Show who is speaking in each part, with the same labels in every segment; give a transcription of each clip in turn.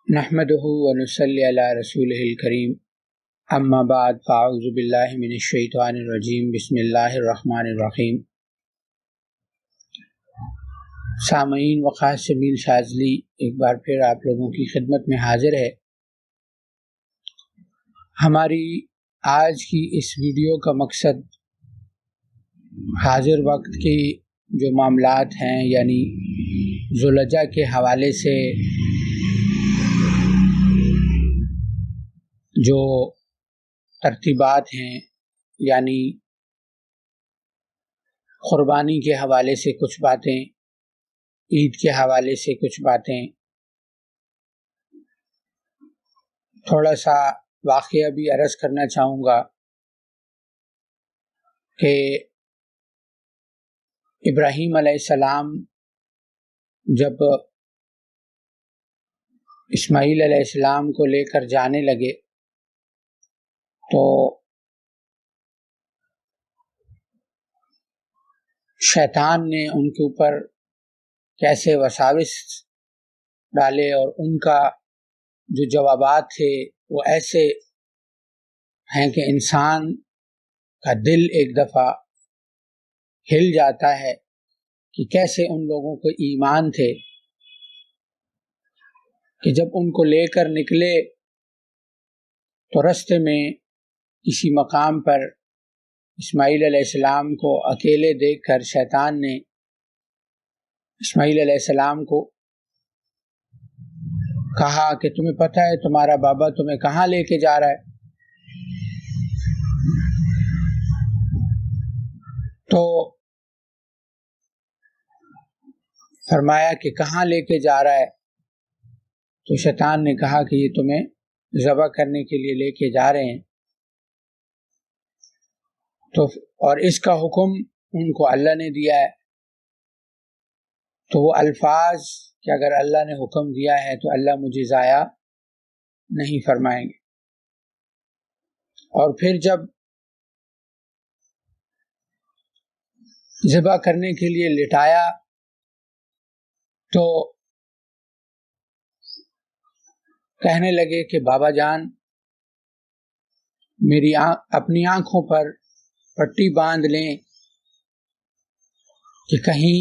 Speaker 1: نحمدہ ونصلی علی رسولہ الکریم اما بعد فاعوذ باللہ من الشیطان الرجیم بسم اللہ الرحمن الرحیم۔ سامعین و خاصمین شاذلی ایک بار پھر آپ لوگوں کی خدمت میں حاضر ہے۔ ہماری آج کی اس ویڈیو کا مقصد حاضر وقت کی جو معاملات ہیں یعنی ذوالحجہ کے حوالے سے جو ترتیبات ہیں، یعنی قربانی کے حوالے سے کچھ باتیں، عید کے حوالے سے کچھ باتیں، تھوڑا سا واقعہ بھی عرض کرنا چاہوں گا کہ ابراہیم علیہ السلام جب اسماعیل علیہ السلام کو لے کر جانے لگے تو شیطان نے ان کے اوپر کیسے وساوس ڈالے اور ان کا جو جوابات تھے وہ ایسے ہیں کہ انسان کا دل ایک دفعہ ہل جاتا ہے کہ کیسے ان لوگوں کو ایمان تھے کہ جب ان کو لے کر نکلے تو رستے میں کسی مقام پر اسماعیل علیہ السلام کو اکیلے دیکھ کر شیطان نے اسماعیل علیہ السلام کو کہا کہ تمہیں پتہ ہے تمہارا بابا تمہیں کہاں لے کے جا رہا ہے؟ تو فرمایا کہ کہاں لے کے جا رہا ہے؟ تو شیطان نے کہا کہ یہ تمہیں ذبح کرنے کے لیے لے کے جا رہے ہیں۔ تو اور اس کا حکم ان کو اللہ نے دیا ہے، تو وہ الفاظ کہ اگر اللہ نے حکم دیا ہے تو اللہ مجھے ضائع نہیں فرمائیں گے۔ اور پھر جب ذبح کرنے کے لیے لٹایا تو کہنے لگے کہ بابا جان میری اپنی آنکھوں پر پٹی باندھ لیں کہ کہیں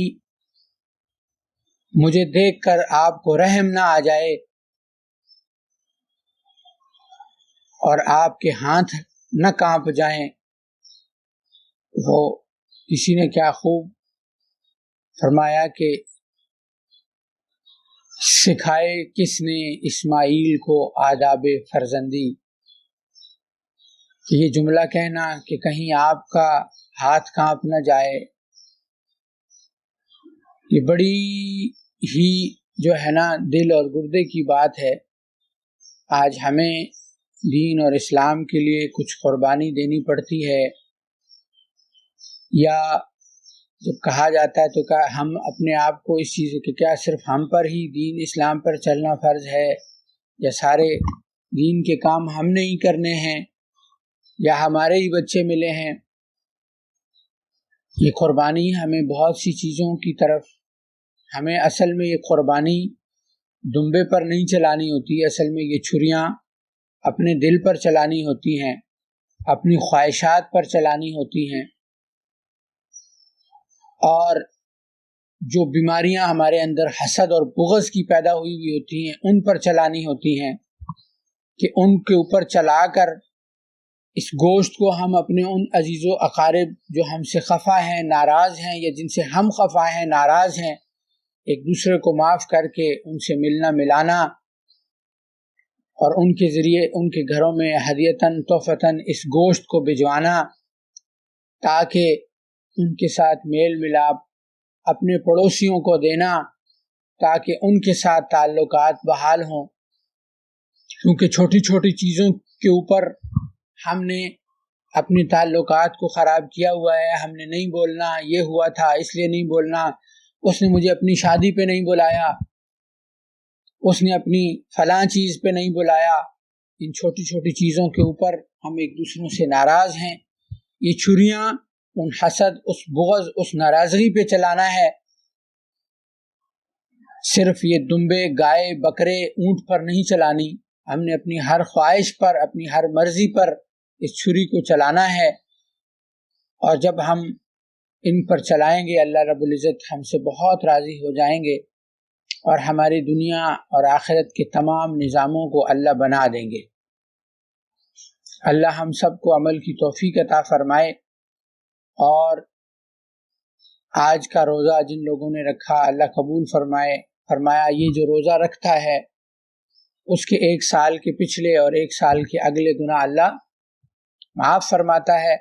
Speaker 1: مجھے دیکھ کر آپ کو رحم نہ آ جائے اور آپ کے ہاتھ نہ کانپ جائیں۔ وہ کسی نے کیا خوب فرمایا کہ سکھائے کس نے اسماعیل کو آداب فرزندی، کہ یہ جملہ کہنا کہ کہیں آپ کا ہاتھ کانپ نہ جائے، یہ بڑی ہی جو ہے نا دل اور گردے کی بات ہے۔ آج ہمیں دین اور اسلام کے لیے کچھ قربانی دینی پڑتی ہے، یا جب کہا جاتا ہے تو کیا ہم اپنے آپ کو اس چیز کہ کیا صرف ہم پر ہی دین اسلام پر چلنا فرض ہے، یا سارے دین کے کام ہم نے ہی کرنے ہیں، یا ہمارے ہی بچے ملے ہیں؟ یہ قربانی ہمیں بہت سی چیزوں کی طرف، ہمیں اصل میں یہ قربانی دمبے پر نہیں چلانی ہوتی، اصل میں یہ چھریاں اپنے دل پر چلانی ہوتی ہیں، اپنی خواہشات پر چلانی ہوتی ہیں، اور جو بیماریاں ہمارے اندر حسد اور بغض کی پیدا ہوئی ہوتی ہیں ان پر چلانی ہوتی ہیں، کہ ان کے اوپر چلا کر اس گوشت کو ہم اپنے ان عزیز و اقارب جو ہم سے خفا ہیں، ناراض ہیں، یا جن سے ہم خفا ہیں، ناراض ہیں، ایک دوسرے کو معاف کر کے ان سے ملنا ملانا، اور ان کے ذریعے ان کے گھروں میں ہدیتاً تحفتاً اس گوشت کو بھجوانا، تاکہ ان کے ساتھ میل ملاپ، اپنے پڑوسیوں کو دینا تاکہ ان کے ساتھ تعلقات بحال ہوں، کیونکہ چھوٹی چھوٹی چیزوں کے اوپر ہم نے اپنے تعلقات کو خراب کیا ہوا ہے۔ ہم نے نہیں بولنا، یہ ہوا تھا اس لیے نہیں بولنا، اس نے مجھے اپنی شادی پہ نہیں بلایا، اس نے اپنی فلاں چیز پہ نہیں بلایا، ان چھوٹی چھوٹی چیزوں کے اوپر ہم ایک دوسروں سے ناراض ہیں۔ یہ چھریاں ان حسد، اس بغض، اس ناراضگی پہ چلانا ہے۔ صرف یہ دمبے گائے بکرے اونٹ پر نہیں چلانی، ہم نے اپنی ہر خواہش پر، اپنی ہر مرضی پر اس چھری کو چلانا ہے، اور جب ہم ان پر چلائیں گے اللہ رب العزت ہم سے بہت راضی ہو جائیں گے، اور ہماری دنیا اور آخرت کے تمام نظاموں کو اللہ بنا دیں گے۔ اللہ ہم سب کو عمل کی توفیق عطا فرمائے، اور آج کا روزہ جن لوگوں نے رکھا اللہ قبول فرمائے۔ فرمایا یہ جو روزہ رکھتا ہے اس کے 1 سال کے پچھلے اور 1 سال کے اگلے گناہ اللہ معاف فرماتا ہے،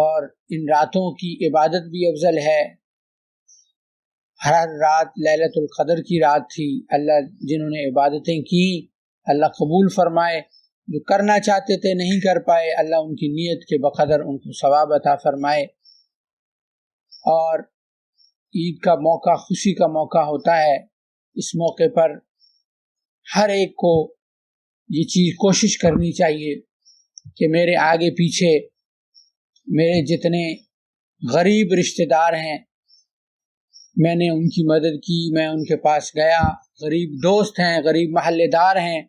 Speaker 1: اور ان راتوں کی عبادت بھی افضل ہے۔ ہر رات لیلۃ القدر کی رات تھی، اللہ جنہوں نے عبادتیں کی اللہ قبول فرمائے، جو کرنا چاہتے تھے نہیں کر پائے اللہ ان کی نیت کے بقدر ان کو ثواب عطا فرمائے۔ اور عید کا موقع خوشی کا موقع ہوتا ہے، اس موقع پر ہر ایک کو یہ چیز کوشش کرنی چاہیے کہ میرے آگے پیچھے میرے جتنے غریب رشتہ دار ہیں میں نے ان کی مدد کی، میں ان کے پاس گیا، غریب دوست ہیں، غریب محلے دار ہیں،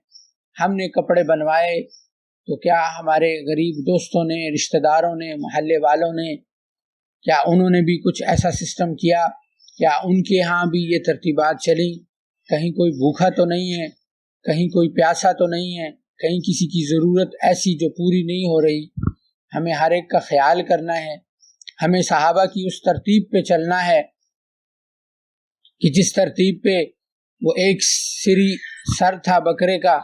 Speaker 1: ہم نے کپڑے بنوائے، تو کیا ہمارے غریب دوستوں نے، رشتہ داروں نے، محلے والوں نے، کیا انہوں نے بھی کچھ ایسا سسٹم کیا؟ کیا ان کے ہاں بھی یہ ترتیبات چلی؟ کہیں کوئی بھوکا تو نہیں ہے، کہیں کوئی پیاسا تو نہیں ہے، کہیں کسی کی ضرورت ایسی جو پوری نہیں ہو رہی؟ ہمیں ہر ایک کا خیال کرنا ہے، ہمیں صحابہ کی اس ترتیب پہ چلنا ہے کہ جس ترتیب پہ وہ ایک سری سر تھا بکرے کا،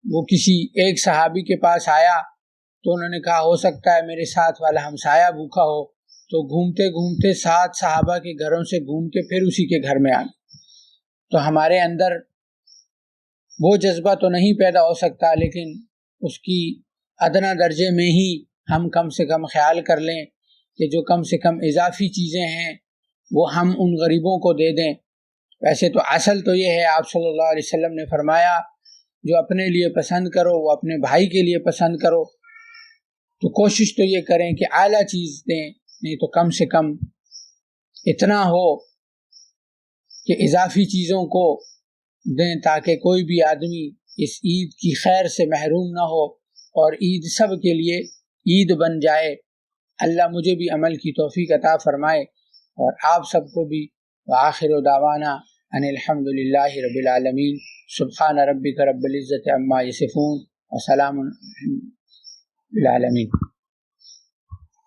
Speaker 1: وہ کسی ایک صحابی کے پاس آیا تو انہوں نے کہا ہو سکتا ہے میرے ساتھ والا ہمسایہ بھوکا ہو، تو گھومتے گھومتے 7 صحابہ کے گھروں سے گھوم کے پھر اسی کے گھر میں آئے۔ تو ہمارے اندر وہ جذبہ تو نہیں پیدا ہو سکتا، لیکن اس کی ادنا درجے میں ہی ہم کم سے کم خیال کر لیں کہ جو کم سے کم اضافی چیزیں ہیں وہ ہم ان غریبوں کو دے دیں۔ ویسے تو اصل تو یہ ہے، آپ صلی اللہ علیہ وسلم نے فرمایا جو اپنے لیے پسند کرو وہ اپنے بھائی کے لیے پسند کرو، تو کوشش تو یہ کریں کہ اعلیٰ چیز دیں، نہیں تو کم سے کم اتنا ہو کہ اضافی چیزوں کو دیں تاکہ کوئی بھی آدمی اس عید کی خیر سے محروم نہ ہو، اور عید سب کے لیے عید بن جائے۔ اللہ مجھے بھی عمل کی توفیق عطا فرمائے اور آپ سب کو بھی۔ وآخر دعوانا ان الحمد للہ رب العالمین۔ سبحان ربک رب العزت عما یصفون وسلام علی العالمین۔